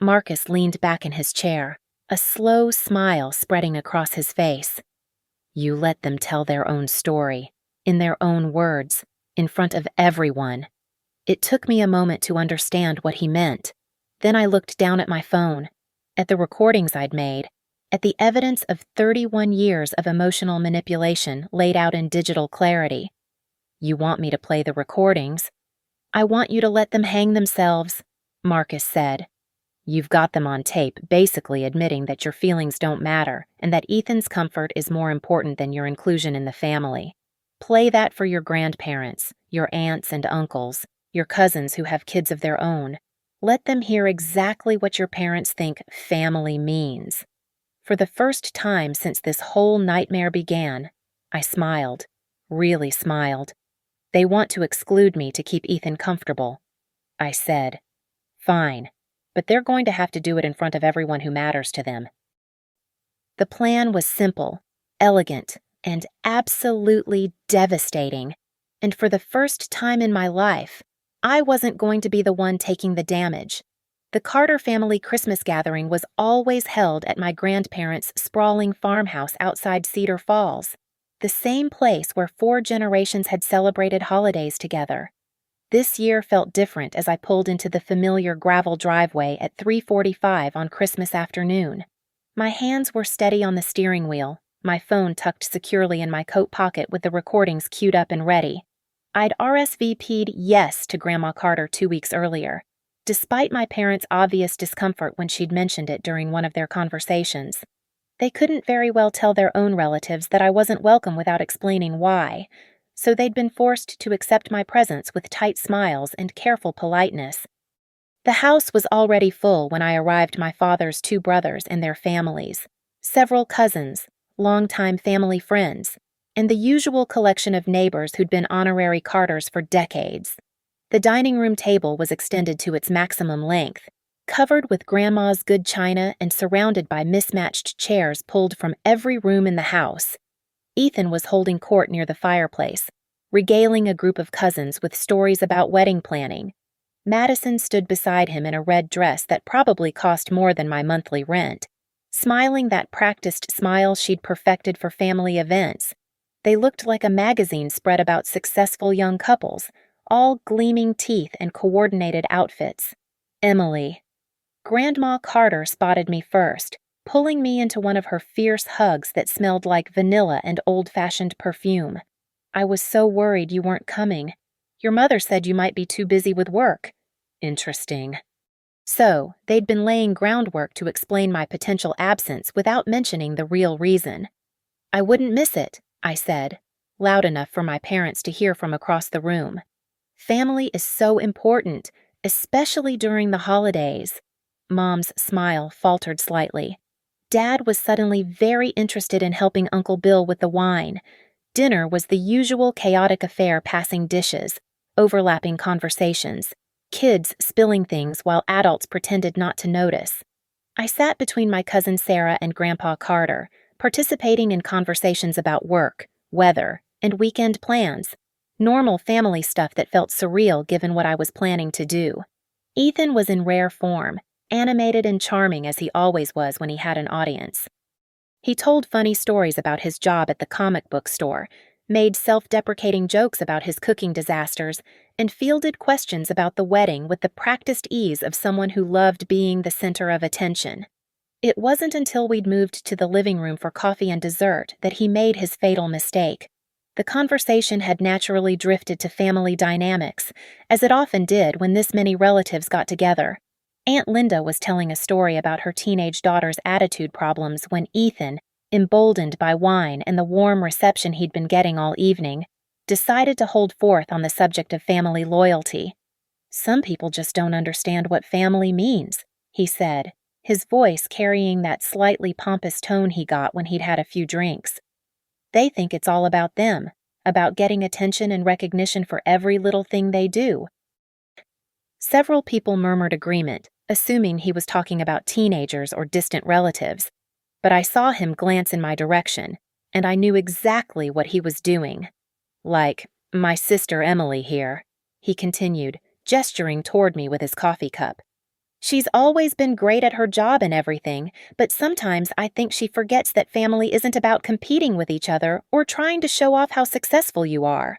Marcus leaned back in his chair, a slow smile spreading across his face. "You let them tell their own story, in their own words, in front of everyone." It took me a moment to understand what he meant. Then I looked down at my phone, at the recordings I'd made, at the evidence of 31 years of emotional manipulation laid out in digital clarity. "You want me to play the recordings?" "I want you to let them hang themselves," Marcus said. "You've got them on tape, basically admitting that your feelings don't matter and that Ethan's comfort is more important than your inclusion in the family. Play that for your grandparents, your aunts and uncles, your cousins who have kids of their own. Let them hear exactly what your parents think family means." For the first time since this whole nightmare began, I smiled, really smiled. "They want to exclude me to keep Ethan comfortable," I said. "Fine, but they're going to have to do it in front of everyone who matters to them." The plan was simple, elegant, and absolutely devastating. And for the first time in my life, I wasn't going to be the one taking the damage. The Carter family Christmas gathering was always held at my grandparents' sprawling farmhouse outside Cedar Falls, the same place where 4 generations had celebrated holidays together. This year felt different as I pulled into the familiar gravel driveway at 3:45 on Christmas afternoon. My hands were steady on the steering wheel, my phone tucked securely in my coat pocket with the recordings queued up and ready. I'd RSVP'd yes to Grandma Carter 2 weeks earlier, despite my parents' obvious discomfort when she'd mentioned it during one of their conversations. They couldn't very well tell their own relatives that I wasn't welcome without explaining why, so they'd been forced to accept my presence with tight smiles and careful politeness. The house was already full when I arrived, my father's 2 brothers and their families, several cousins, longtime family friends, and the usual collection of neighbors who'd been honorary Carters for decades. The dining room table was extended to its maximum length, covered with Grandma's good china and surrounded by mismatched chairs pulled from every room in the house. Ethan was holding court near the fireplace, regaling a group of cousins with stories about wedding planning. Madison stood beside him in a red dress that probably cost more than my monthly rent, smiling that practiced smile she'd perfected for family events. They looked like a magazine spread about successful young couples, all gleaming teeth and coordinated outfits. Emily. Grandma Carter spotted me first, pulling me into one of her fierce hugs that smelled like vanilla and old-fashioned perfume. "I was so worried you weren't coming. Your mother said you might be too busy with work." Interesting. So, they'd been laying groundwork to explain my potential absence without mentioning the real reason. "I wouldn't miss it," I said, loud enough for my parents to hear from across the room. "Family is so important, especially during the holidays." Mom's smile faltered slightly. Dad was suddenly very interested in helping Uncle Bill with the wine. Dinner was the usual chaotic affair, passing dishes, overlapping conversations, kids spilling things while adults pretended not to notice. I sat between my cousin Sarah and Grandpa Carter, participating in conversations about work, weather, and weekend plans. Normal family stuff that felt surreal given what I was planning to do. Ethan was in rare form, animated and charming as he always was when he had an audience. He told funny stories about his job at the comic book store, made self-deprecating jokes about his cooking disasters, and fielded questions about the wedding with the practiced ease of someone who loved being the center of attention. It wasn't until we'd moved to the living room for coffee and dessert that he made his fatal mistake. The conversation had naturally drifted to family dynamics, as it often did when this many relatives got together. Aunt Linda was telling a story about her teenage daughter's attitude problems when Ethan, emboldened by wine and the warm reception he'd been getting all evening, decided to hold forth on the subject of family loyalty. "Some people just don't understand what family means," he said, his voice carrying that slightly pompous tone he got when he'd had a few drinks. "They think it's all about them, about getting attention and recognition for every little thing they do." Several people murmured agreement, assuming he was talking about teenagers or distant relatives, but I saw him glance in my direction, and I knew exactly what he was doing. "Like, my sister Emily here," he continued, gesturing toward me with his coffee cup. "She's always been great at her job and everything, but sometimes I think she forgets that family isn't about competing with each other or trying to show off how successful you are."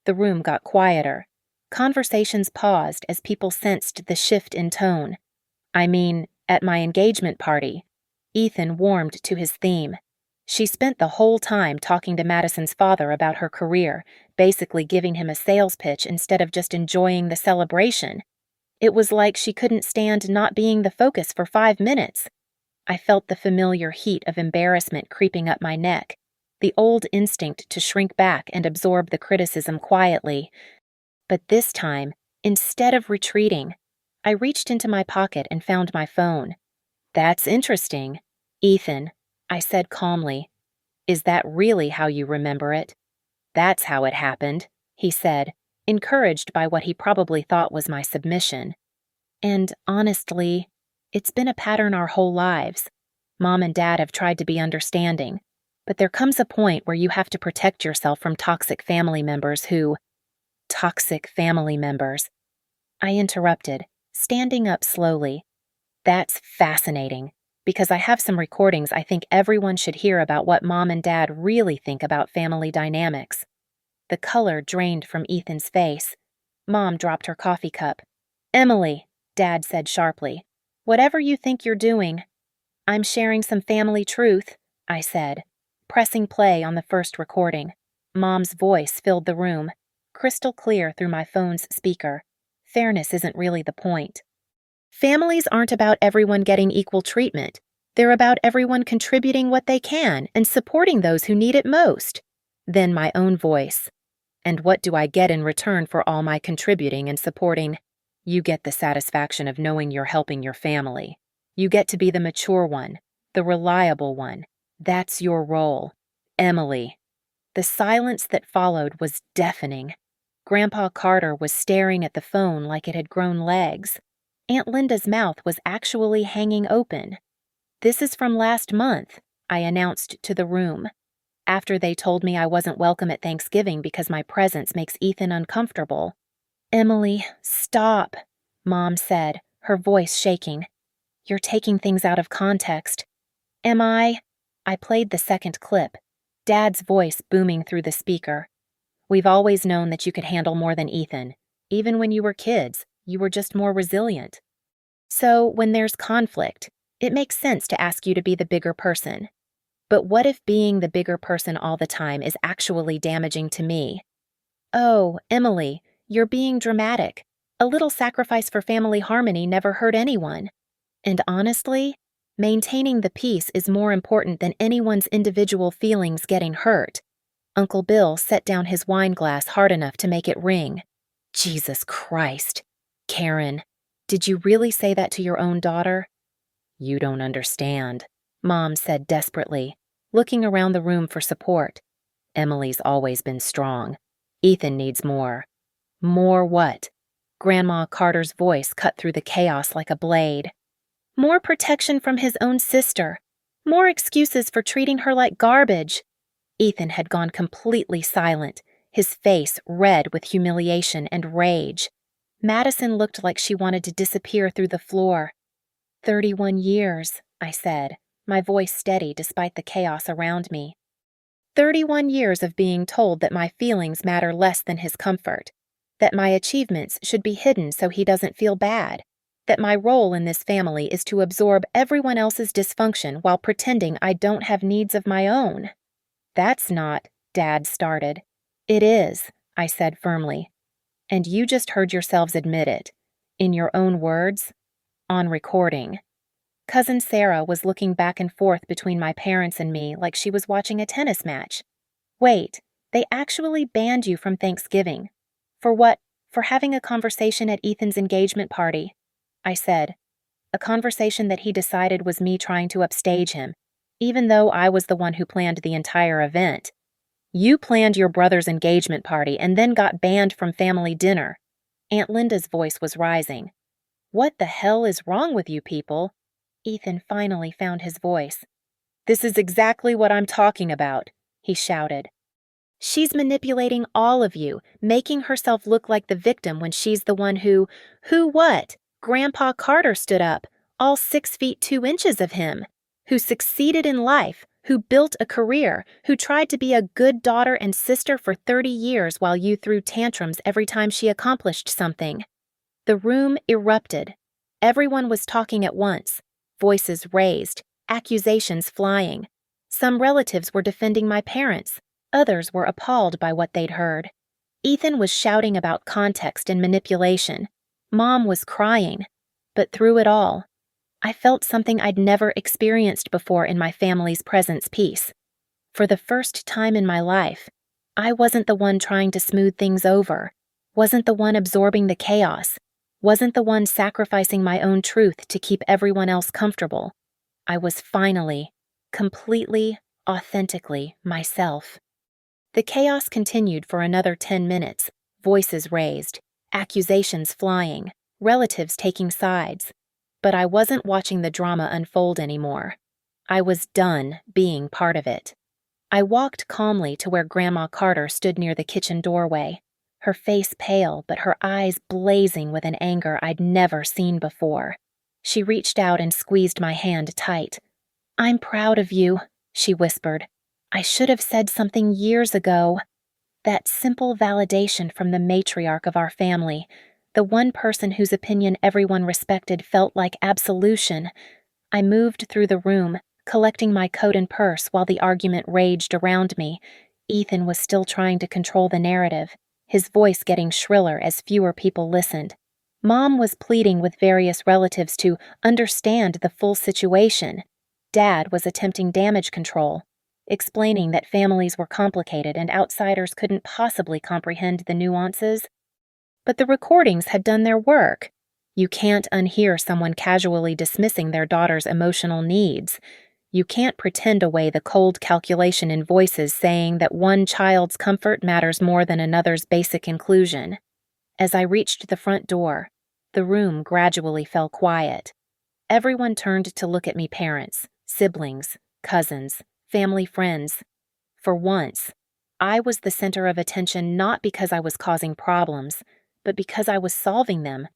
The room got quieter. Conversations paused as people sensed the shift in tone. I mean, at my engagement party, Ethan warmed to his theme. She spent the whole time talking to Madison's father about her career, basically giving him a sales pitch instead of just enjoying the celebration. It was like she couldn't stand not being the focus for 5 minutes. I felt the familiar heat of embarrassment creeping up my neck, the old instinct to shrink back and absorb the criticism quietly. But this time, instead of retreating, I reached into my pocket and found my phone. "That's interesting, Ethan," I said calmly. "Is that really how you remember it?" "That's how it happened," he said, encouraged by what he probably thought was my submission. "And honestly, it's been a pattern our whole lives. Mom and Dad have tried to be understanding, but there comes a point where you have to protect yourself from toxic family members who—" "Toxic family members," I interrupted, standing up slowly. "That's fascinating, because I have some recordings I think everyone should hear about what Mom and Dad really think about family dynamics." The color drained from Ethan's face. Mom dropped her coffee cup. "Emily," Dad said sharply, "whatever you think you're doing—" "I'm sharing some family truth," I said, pressing play on the first recording. Mom's voice filled the room, crystal clear through my phone's speaker. Fairness isn't really the point. Families aren't about everyone getting equal treatment. They're about everyone contributing what they can and supporting those who need it most. Then my own voice. "And what do I get in return for all my contributing and supporting?" "You get the satisfaction of knowing you're helping your family. You get to be the mature one, the reliable one. That's your role. Emily." The silence that followed was deafening. Grandpa Carter was staring at the phone like it had grown legs. Aunt Linda's mouth was actually hanging open. "This is from last month," I announced to the room, after they told me I wasn't welcome at Thanksgiving because my presence makes Ethan uncomfortable. "Emily, stop," Mom said, her voice shaking. "You're taking things out of context." "Am I?" I played the second clip, Dad's voice booming through the speaker. "We've always known that you could handle more than Ethan. Even when you were kids, you were just more resilient. So when there's conflict, it makes sense to ask you to be the bigger person. But what if being the bigger person all the time is actually damaging to me?" "Oh, Emily, you're being dramatic. A little sacrifice for family harmony never hurt anyone. And honestly, maintaining the peace is more important than anyone's individual feelings getting hurt." Uncle Bill set down his wine glass hard enough to make it ring. "Jesus Christ. Karen, did you really say that to your own daughter?" "You don't understand," Mom said desperately, looking around the room for support. "Emily's always been strong. Ethan needs more." "More what?" Grandma Carter's voice cut through the chaos like a blade. "More protection from his own sister. More excuses for treating her like garbage." Ethan had gone completely silent, his face red with humiliation and rage. Madison looked like she wanted to disappear through the floor. 31 years, I said, my voice steady despite the chaos around me. 31 years of being told that my feelings matter less than his comfort, that my achievements should be hidden so he doesn't feel bad, that my role in this family is to absorb everyone else's dysfunction while pretending I don't have needs of my own. "That's not," Dad started. "It is," I said firmly. "And you just heard yourselves admit it. In your own words. On recording." Cousin Sarah was looking back and forth between my parents and me like she was watching a tennis match. "Wait, They actually banned you from Thanksgiving. For what? For having a conversation at Ethan's engagement party, I said. A conversation that he decided was me trying to upstage him, even though I was the one who planned the entire event. You planned your brother's engagement party and then got banned from family dinner. Aunt Linda's voice was rising. What the hell is wrong with you people? Ethan finally found his voice. This is exactly what I'm talking about, he shouted. She's manipulating all of you, making herself look like the victim when she's the one who what? Grandpa Carter stood up, all 6 feet 2 inches of him, who succeeded in life, who built a career, who tried to be a good daughter and sister for 30 years while you threw tantrums every time she accomplished something. The room erupted. Everyone was talking at once, voices raised, accusations flying. Some relatives were defending my parents. Others were appalled by what they'd heard. Ethan was shouting about context and manipulation. Mom was crying. But through it all, I felt something I'd never experienced before in my family's presence peace. For the first time in my life, I wasn't the one trying to smooth things over, wasn't the one absorbing the chaos, wasn't the one sacrificing my own truth to keep everyone else comfortable. I was finally, completely, authentically myself. The chaos continued for another 10 minutes, voices raised, accusations flying, relatives taking sides. But I wasn't watching the drama unfold anymore. I was done being part of it. I walked calmly to where Grandma Carter stood near the kitchen doorway, her face pale but her eyes blazing with an anger I'd never seen before. She reached out and squeezed my hand tight. "I'm proud of you," she whispered. "I should have said something years ago." That simple validation from the matriarch of our family, the one person whose opinion everyone respected, felt like absolution. I moved through the room, collecting my coat and purse while the argument raged around me. Ethan was still trying to control the narrative, his voice getting shriller as fewer people listened. Mom was pleading with various relatives to understand the full situation. Dad was attempting damage control, explaining that families were complicated and outsiders couldn't possibly comprehend the nuances. But the recordings had done their work. You can't unhear someone casually dismissing their daughter's emotional needs. You can't pretend away the cold calculation in voices saying that one child's comfort matters more than another's basic inclusion. As I reached the front door, the room gradually fell quiet. Everyone turned to look at me: parents, siblings, cousins, family friends. For once, I was the center of attention, not because I was causing problems, but because I was solving them.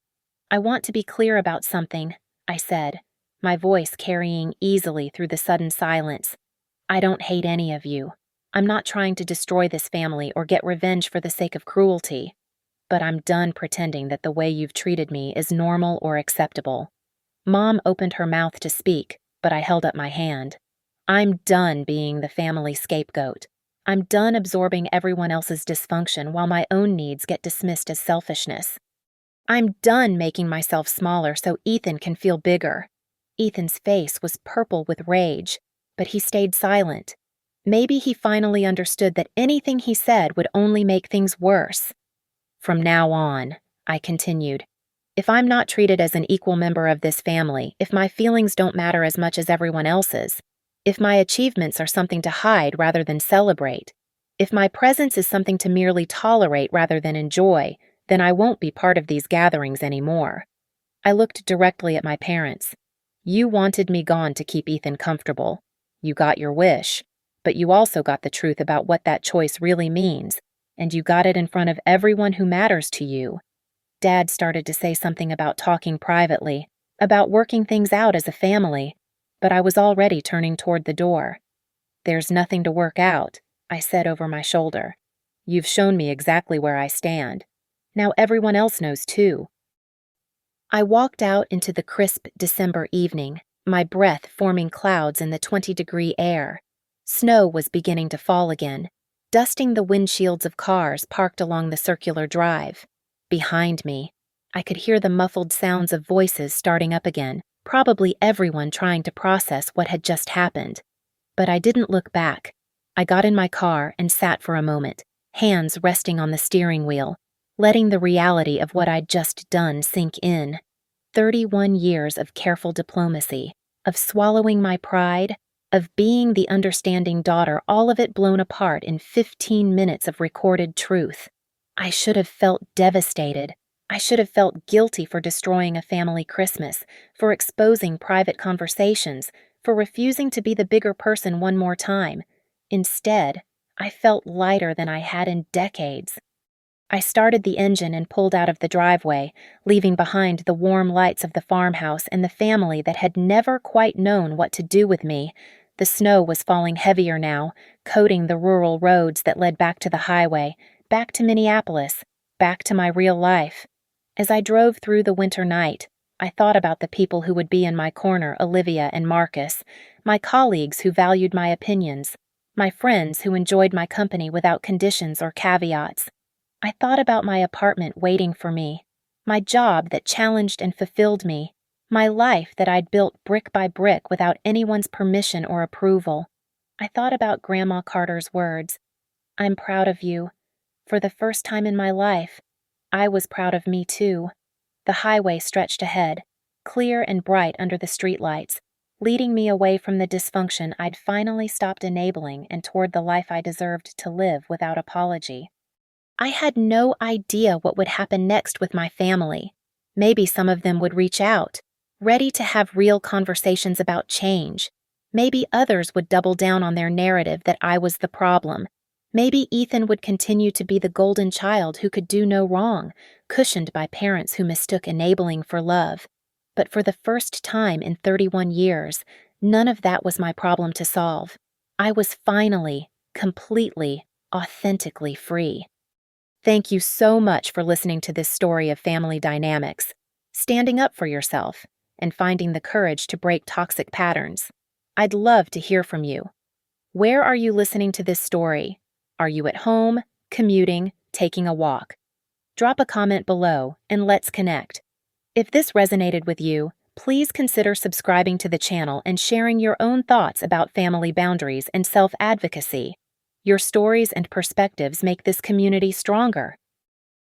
"I want to be clear about something," I said, my voice carrying easily through the sudden silence. "I don't hate any of you. I'm not trying to destroy this family or get revenge for the sake of cruelty. But I'm done pretending that the way you've treated me is normal or acceptable." Mom opened her mouth to speak, but I held up my hand. I'm done being the family scapegoat. I'm done absorbing everyone else's dysfunction while my own needs get dismissed as selfishness. I'm done making myself smaller so Ethan can feel bigger. Ethan's face was purple with rage, but he stayed silent. Maybe he finally understood that anything he said would only make things worse. "From now on," I continued, "if I'm not treated as an equal member of this family, if my feelings don't matter as much as everyone else's, if my achievements are something to hide rather than celebrate, if my presence is something to merely tolerate rather than enjoy, then I won't be part of these gatherings anymore." I looked directly at my parents. You wanted me gone to keep Ethan comfortable. You got your wish, but you also got the truth about what that choice really means, and you got it in front of everyone who matters to you. Dad started to say something about talking privately, about working things out as a family, but I was already turning toward the door. "There's nothing to work out," I said over my shoulder. "You've shown me exactly where I stand. Now everyone else knows too." I walked out into the crisp December evening, my breath forming clouds in the 20-degree air. Snow was beginning to fall again, dusting the windshields of cars parked along the circular drive. Behind me, I could hear the muffled sounds of voices starting up again, probably everyone trying to process what had just happened. But I didn't look back. I got in my car and sat for a moment, hands resting on the steering wheel, letting the reality of what I'd just done sink in. 31 years of careful diplomacy, of swallowing my pride, of being the understanding daughter, all of it blown apart in 15 minutes of recorded truth. I should have felt devastated. I should have felt guilty for destroying a family Christmas, for exposing private conversations, for refusing to be the bigger person one more time. Instead, I felt lighter than I had in decades. I started the engine and pulled out of the driveway, leaving behind the warm lights of the farmhouse and the family that had never quite known what to do with me. The snow was falling heavier now, coating the rural roads that led back to the highway, back to Minneapolis, back to my real life. As I drove through the winter night, I thought about the people who would be in my corner, Olivia and Marcus, my colleagues who valued my opinions, my friends who enjoyed my company without conditions or caveats. I thought about my apartment waiting for me, my job that challenged and fulfilled me, my life that I'd built brick by brick without anyone's permission or approval. I thought about Grandma Carter's words, "I'm proud of you." For the first time in my life, I was proud of me too. The highway stretched ahead, clear and bright under the streetlights, leading me away from the dysfunction I'd finally stopped enabling and toward the life I deserved to live without apology. I had no idea what would happen next with my family. Maybe some of them would reach out, ready to have real conversations about change. Maybe others would double down on their narrative that I was the problem. Maybe Ethan would continue to be the golden child who could do no wrong, cushioned by parents who mistook enabling for love. But for the first time in 31 years, none of that was my problem to solve. I was finally, completely, authentically free. Thank you so much for listening to this story of family dynamics, standing up for yourself, and finding the courage to break toxic patterns. I'd love to hear from you. Where are you listening to this story? Are you at home, commuting, taking a walk? Drop a comment below and let's connect. If this resonated with you, please consider subscribing to the channel and sharing your own thoughts about family boundaries and self-advocacy. Your stories and perspectives make this community stronger.